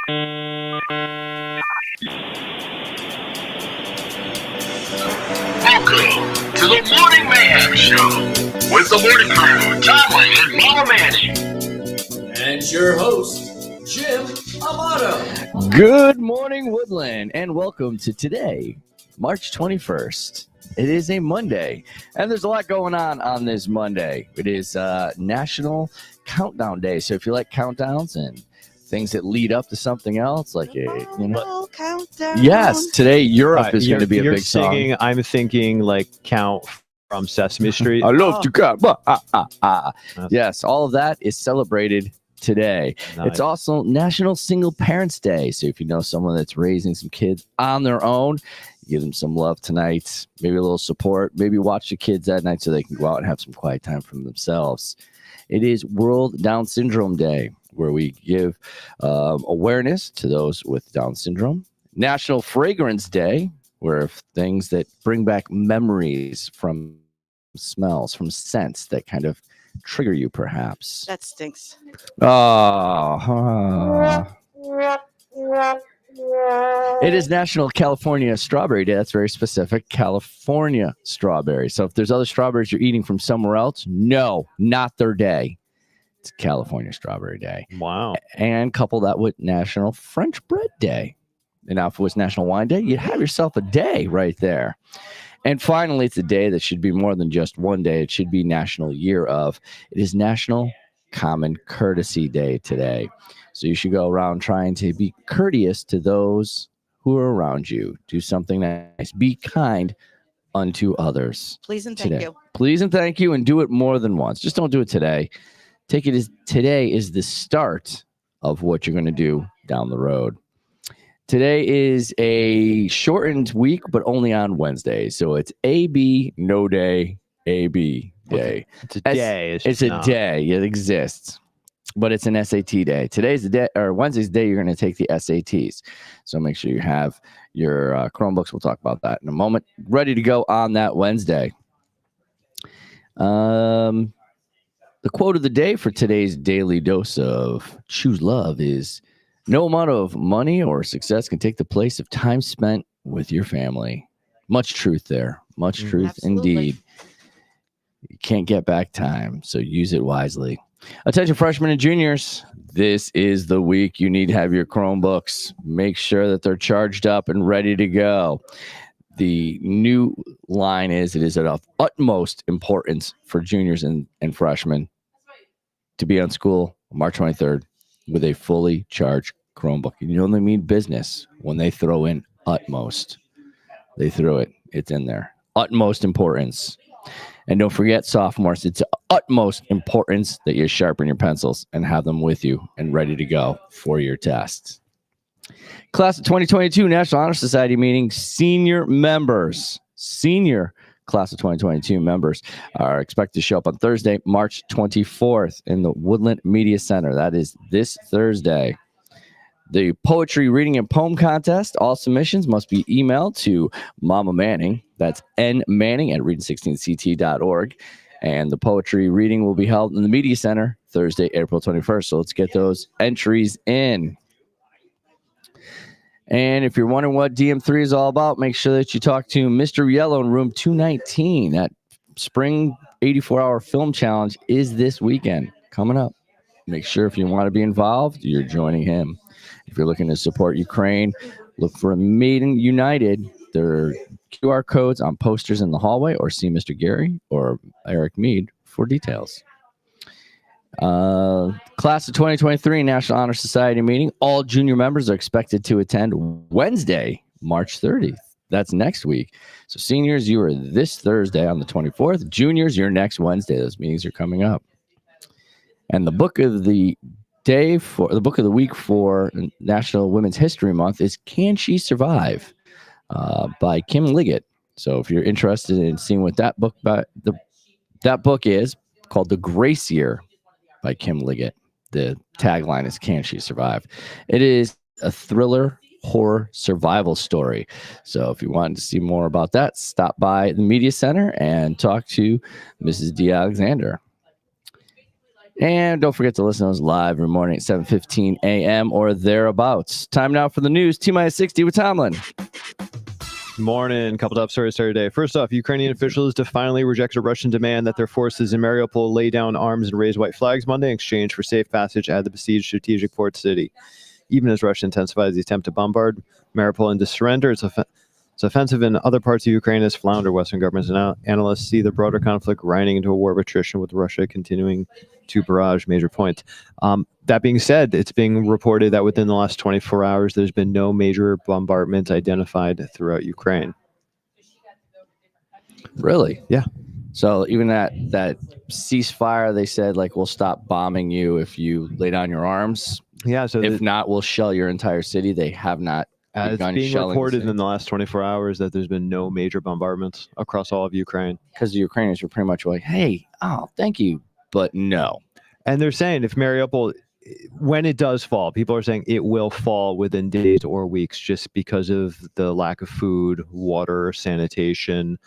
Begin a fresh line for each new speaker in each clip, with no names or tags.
Welcome to the Morning Mayhem Show with the morning crew, Tom and Mama Manny.
And your host, Jim Amato.
Good morning, Woodland, and welcome to today, March 21st. It is a Monday, and there's a lot going on this Monday. It is National Countdown Day, so if you like countdowns and things that lead up to something else, like
countdown.
Yes, today Europe is going to be a big
singing,
song.
I'm thinking like Count from Sesame Street.
I love to count. Yes, all of that is celebrated today.
Nice.
It's also National Single Parents Day, so if you know someone that's raising some kids on their own, give them some love tonight, maybe a little support, maybe watch the kids that night so they can go out and have some quiet time for themselves. It is World Down Syndrome Day, where we give awareness to those with Down syndrome. National Fragrance Day, where things that bring back memories from smells, from scents that kind of trigger you, perhaps.
That stinks.
It is National California Strawberry Day. That's very specific. California strawberry. So if there's other strawberries you're eating from somewhere else, no, not their day. It's California Strawberry Day.
Wow.
And couple that with National French Bread Day. And now if it was National Wine Day, you'd have yourself a day right there. And finally, it's a day that should be more than just one day. It should be National Year of. It is National Common Courtesy Day today. So you should go around trying to be courteous to those who are around you. Do something nice. Be kind unto others.
Please and thank you.
Please and thank you, and do it more than once. Just don't do it today. Take it as today is the start of what you're going to do down the road. Today is a shortened week, but only on Wednesday. So it's AB, no day, AB day.
It's a day.
It's a day. It exists. But it's an SAT day. Today's the day, or Wednesday's the day you're going to take the SATs. So make sure you have your Chromebooks. We'll talk about that in a moment. Ready to go on that Wednesday. The quote of the day for today's daily dose of Choose Love is, no amount of money or success can take the place of time spent with your family. Much truth there. Much truth
Absolutely.
indeed. You can't get back time, so use it wisely. Attention freshmen and juniors, this is the week you need to have your Chromebooks. Make sure that they're charged up and ready to go. The new line is, it is of utmost importance for juniors and freshmen to be on school March 23rd with a fully charged Chromebook. And you only mean business when they throw in utmost. They throw it. It's in there. Utmost importance. And don't forget, sophomores, it's utmost importance that you sharpen your pencils and have them with you and ready to go for your tests. Class of 2022 National Honor Society meeting, senior class of 2022 members are expected to show up on Thursday, March 24th in the Woodland Media Center. That is this Thursday. The poetry reading and poem contest, all submissions must be emailed to Mama Manning. That's nmanning@reading16ct.org. And the poetry reading will be held in the Media Center Thursday, April 21st. So let's get those entries in. And if you're wondering what DM3 is all about, make sure that you talk to Mr. Yellow in room 219. That spring 84-hour film challenge is this weekend coming up. Make sure if you want to be involved, you're joining him. If you're looking to support Ukraine, look for Made in United. There are QR codes on posters in the hallway, or see Mr. Gary or Eric Mead for details. Class of 2023 National Honor Society meeting. All junior members are expected to attend Wednesday, March 30th. That's next week. So seniors, you are this Thursday on the 24th. Juniors, you're next Wednesday. Those meetings are coming up. And the book of the week for National Women's History Month is Can She Survive? By Kim Liggett. So if you're interested in seeing what that book is, called The Grace Year by Kim Liggett. The tagline is Can She Survive? It is a thriller horror survival story. So if you wanted to see more about that, stop by the Media Center and talk to Mrs. D. Alexander. And don't forget to listen to us live every morning at 7:15 a.m. or thereabouts. Time now for the news. T-minus 60 with Tomlin.
Morning. Couple top stories started today. First off, Ukrainian officials defiantly rejected a Russian demand that their forces in Mariupol lay down arms and raise white flags Monday in exchange for safe passage at the besieged strategic port city. Even as Russia intensifies the attempt to bombard Mariupol into surrender, its offensive in other parts of Ukraine has floundered. Western governments and analysts see the broader conflict grinding into a war of attrition, with Russia continuing to barrage major points. That being said, it's being reported that within the last 24 hours, there's been no major bombardment identified throughout Ukraine.
Really?
Yeah.
So even that ceasefire, they said, like, we'll stop bombing you if you lay down your arms.
Yeah. So
if not, we'll shell your entire city. They have not.
It's being reported in the last 24 hours that there's been no major bombardments across all of Ukraine.
Because the Ukrainians were pretty much like, hey, thank you, but no.
And they're saying if Mariupol, when it does fall, people are saying it will fall within days or weeks just because of the lack of food, water, sanitation.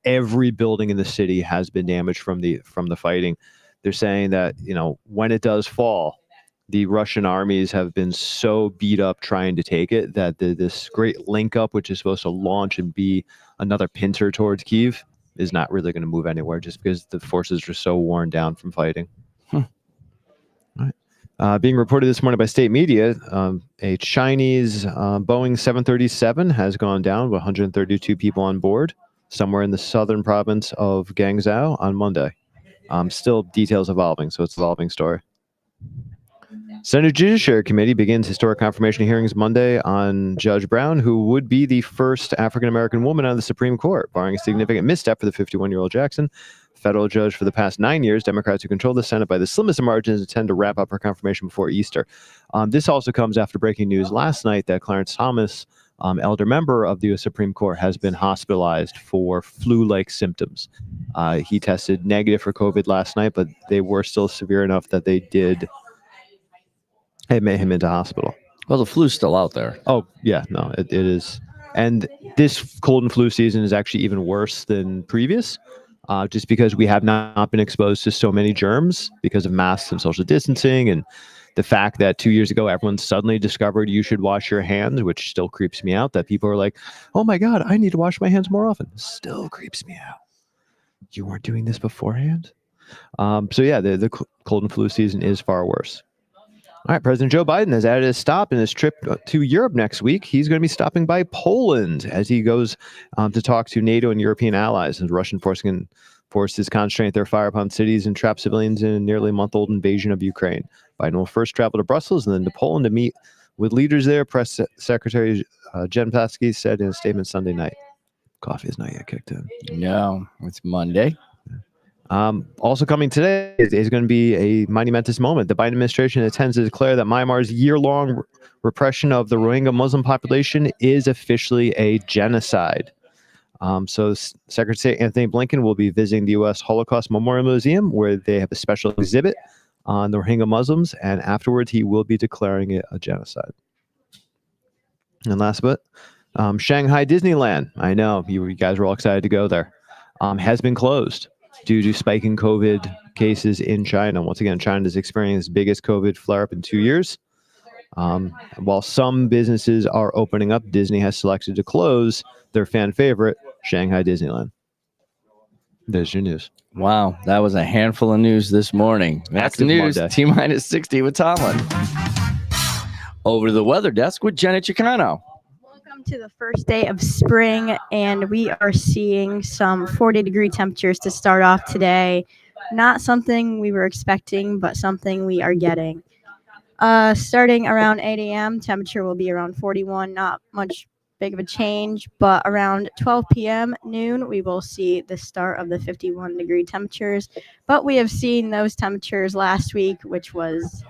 Every building in the city has been damaged from the fighting. They're saying that, when it does fall, the Russian armies have been so beat up trying to take it that this great link up, which is supposed to launch and be another pincer towards Kyiv, is not really going to move anywhere just because the forces are so worn down from fighting. All right. Being reported this morning by state media, a Chinese Boeing 737 has gone down with 132 people on board somewhere in the southern province of Guangzhou on Monday. Still details evolving, so it's an evolving story. Senate Judiciary Committee begins historic confirmation hearings Monday on Judge Brown, who would be the first African-American woman on the Supreme Court, barring a significant misstep for the 51-year-old Jackson. Federal judge for the past 9 years, Democrats who control the Senate by the slimmest of margins intend to wrap up her confirmation before Easter. This also comes after breaking news last night that Clarence Thomas, elder member of the U.S. Supreme Court, has been hospitalized for flu-like symptoms. He tested negative for COVID last night, but they were still severe enough that they did admit him into hospital.
Well, the flu's still out there.
Oh, yeah, no, it is. And this cold and flu season is actually even worse than previous, just because we have not been exposed to so many germs because of masks and social distancing, and the fact that 2 years ago, everyone suddenly discovered you should wash your hands, which still creeps me out, that people are like, oh my God, I need to wash my hands more often. Still creeps me out. You weren't doing this beforehand? So yeah, the cold and flu season is far worse. All right, President Joe Biden has added a stop in his trip to Europe next week. He's going to be stopping by Poland as he goes to talk to NATO and European allies as Russian forces concentrate their fire upon cities and trap civilians in a nearly month-old invasion of Ukraine. Biden will first travel to Brussels and then to Poland to meet with leaders there, Press Secretary Jen Psaki said in a statement Sunday night. Coffee is not yet kicked in.
No, it's Monday.
Also coming today is going to be a monumentous moment. The Biden administration intends to declare that Myanmar's year-long repression of the Rohingya Muslim population is officially a genocide. So Secretary Anthony Blinken will be visiting the U.S. Holocaust Memorial Museum, where they have a special exhibit on the Rohingya Muslims, and afterwards he will be declaring it a genocide. And last but, Shanghai Disneyland, I know you guys were all excited to go there, has been closed due to spiking COVID cases in China. Once again, China is experiencing its biggest COVID flare-up in 2 years. While some businesses are opening up, Disney has selected to close their fan favorite, Shanghai Disneyland. There's your news.
Wow, that was a handful of news this morning. That's
Active
news.
Monday.
T-minus 60 with Tomlin. Over to the weather desk with Jenna Chicano.
Welcome to the first day of spring, and we are seeing some 40-degree temperatures to start off today. Not something we were expecting, but something we are getting. Starting around 8 a.m., temperature will be around 41, not much big of a change, but around 12 p.m. noon, we will see the start of the 51-degree temperatures. But we have seen those temperatures last week, which was,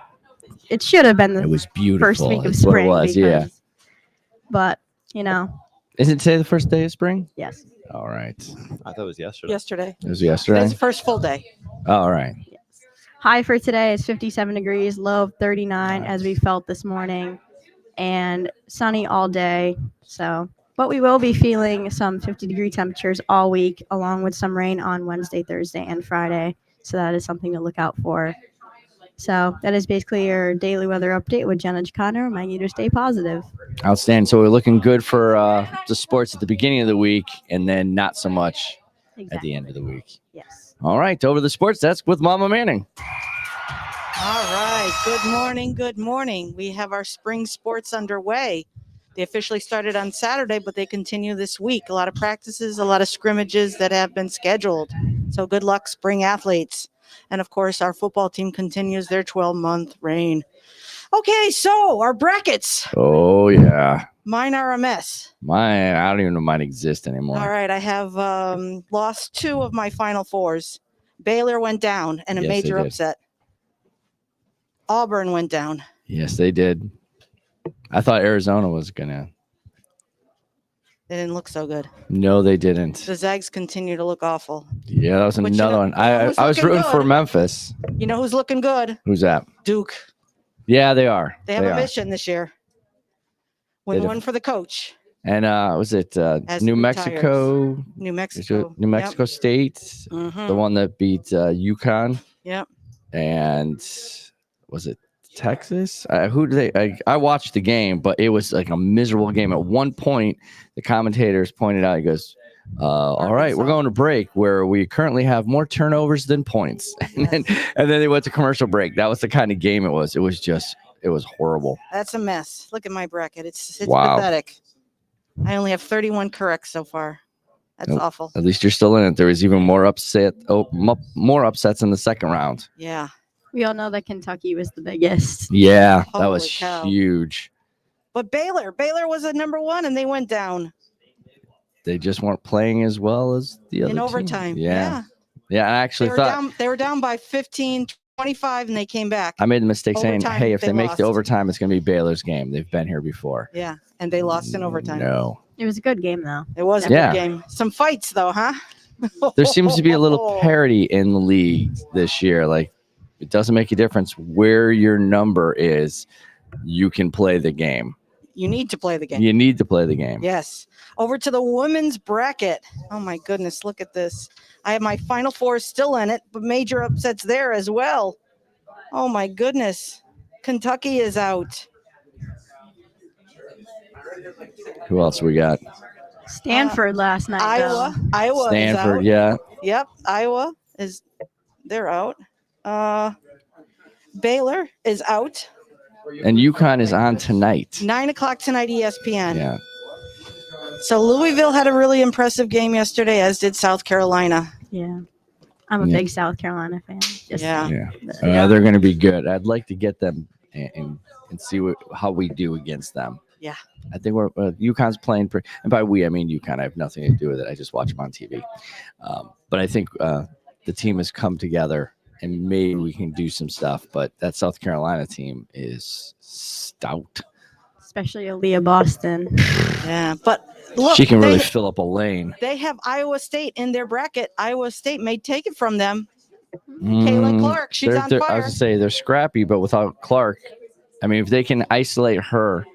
it should have been
It
the
was beautiful.
first week of
It's what
spring.
it was, yeah.
But, you know,
Isn't today the first day of spring?
yes.
All right.
I thought it was yesterday.
Yesterday.
It was yesterday?
Today's the first full day.
All right.
High for today is 57 degrees, low of 39 as we felt this morning, and sunny all day. So, but we will be feeling some 50-degree temperatures all week, along with some rain on Wednesday, Thursday, and Friday. So that is something to look out for. So that is basically your daily weather update with Jenna Chicano, reminding you to stay positive.
Outstanding. So we're looking good for the sports at the beginning of the week, and then not so much at the end of the week.
Yes.
All right, over to the sports desk with Mama Manning.
All right. Good morning. Good morning. We have our spring sports underway. They officially started on Saturday, but they continue this week. A lot of practices, a lot of scrimmages that have been scheduled. So good luck, spring athletes. And of course, our football team continues their 12-month reign. Okay, so our brackets.
Oh, yeah.
Mine are a mess.
I don't even know mine exist anymore.
All right, I have lost 2 of my Final Fours. Baylor went down in a
Yes, they
major
did.
upset. Auburn went down.
Yes, they did. I thought Arizona was going to.
They didn't look so good.
No, they didn't.
The Zags continue to look awful.
Yeah, that was
But
another one. I
who's
was
looking
rooting for
good?
Memphis.
You know who's looking good?
Who's that?
Duke.
Yeah, they are.
They have a
are.
mission this year. Win
They do.
one for the coach.
And was it
As
New
he
Mexico?
New
Is
Mexico.
it New Mexico State,
Mhm.
the one that beat UConn.
Yep.
And was it Texas? Who did they? I watched the game, but it was like a miserable game. At one point, the commentators pointed out, he goes, all right, we're going to break where we currently have more turnovers than points. And then they went to commercial break. That was the kind of game it was. It was horrible.
That's a mess. Look at my bracket. It's
Wow.
pathetic. I only have 31 correct so far. That's
Nope.
awful.
At least you're still in it. There was even more more upsets in the second round.
Yeah.
We all know that Kentucky was the biggest.
Yeah, that
Holy
was
cow.
huge.
But Baylor was at number 1 and they went down
They just weren't playing as well as the other
in
team.
overtime.
Yeah. Yeah, I actually thought
they were down by 15, 25 and they came back.
I made the mistake saying,
Overtime,
hey, if
they
they make the
lost.
overtime, it's going to be Baylor's game. They've been here before.
Yeah, and they lost in overtime.
No.
It was a good game, though.
It was a
Yeah.
good game. Some fights though, huh?
There seems to be a little parity in the league this year. Like, it doesn't make a difference where your number is. You can play the game.
You need to play the game.
You need to play the game.
Yes. Over to the women's bracket. Oh my goodness, look at this. I have my Final Four still in it, but major upsets there as well. Oh my goodness. Kentucky is out.
Who else we got?
Stanford last night.
Iowa. Iowa
Stanford,
is out.
yeah.
Yep. Iowa they're out. Baylor is out.
And UConn is on tonight.
9:00 tonight, ESPN.
Yeah.
So Louisville had a really impressive game yesterday, as did South Carolina.
Yeah. I'm a
Yeah.
big South Carolina fan. Just
Yeah.
Yeah. They're going to be good. I'd like to get them and see how we do against them.
Yeah.
I think we're UConn's playing and by we I mean UConn. I have nothing to do with it. I just watch them on TV. But I think the team has come together and maybe we can do some stuff. But that South Carolina team is stout.
especially Aaliyah Boston.
Yeah. But look,
She can really fill up a lane.
they have Iowa State in their bracket. Iowa State may take it from them. Caitlin Clark, she's on
I
fire.
was to say they're scrappy, but without Clark, I mean, if they can isolate her,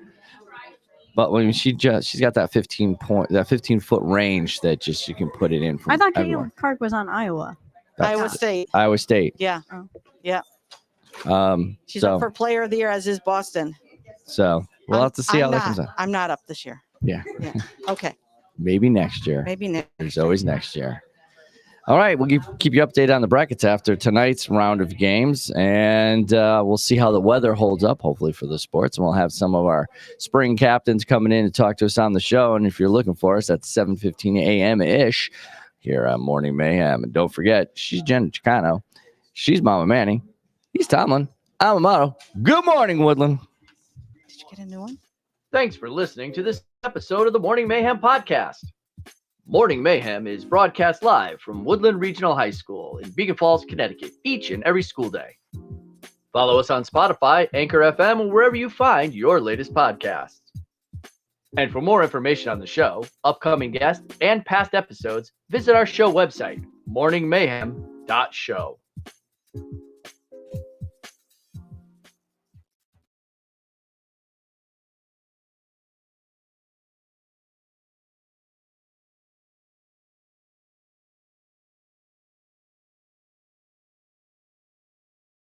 but when she's got that 15-foot range that just you can put it in. From
I thought
everywhere.
Caitlin Clark was on Iowa.
Iowa State.
Iowa State.
Yeah.
Oh.
Yeah. She's
so
up for Player of the Year, as is Boston.
we'll have to see how that
not,
comes out.
I'm not up this year.
Yeah.
Okay.
Maybe next year.
Maybe next.
There's always next year. All right, we'll keep you updated on the brackets after tonight's round of games, and we'll see how the weather holds up, hopefully, for the sports. And we'll have some of our spring captains coming in to talk to us on the show. And if you're looking for us at 7:15 a.m.-ish here on Morning Mayhem. And don't forget, she's Jenna Chicano. She's Mama Manning. He's Tomlin. I'm Amato. Good morning, Woodland.
Did you get a new one?
Thanks for listening to this episode of the Morning Mayhem podcast. Morning Mayhem is broadcast live from Woodland Regional High School in Beacon Falls, Connecticut, each and every school day. Follow us on Spotify, Anchor FM, or wherever you find your latest podcasts. And for more information on the show, upcoming guests, and past episodes, visit our show website, morningmayhem.show.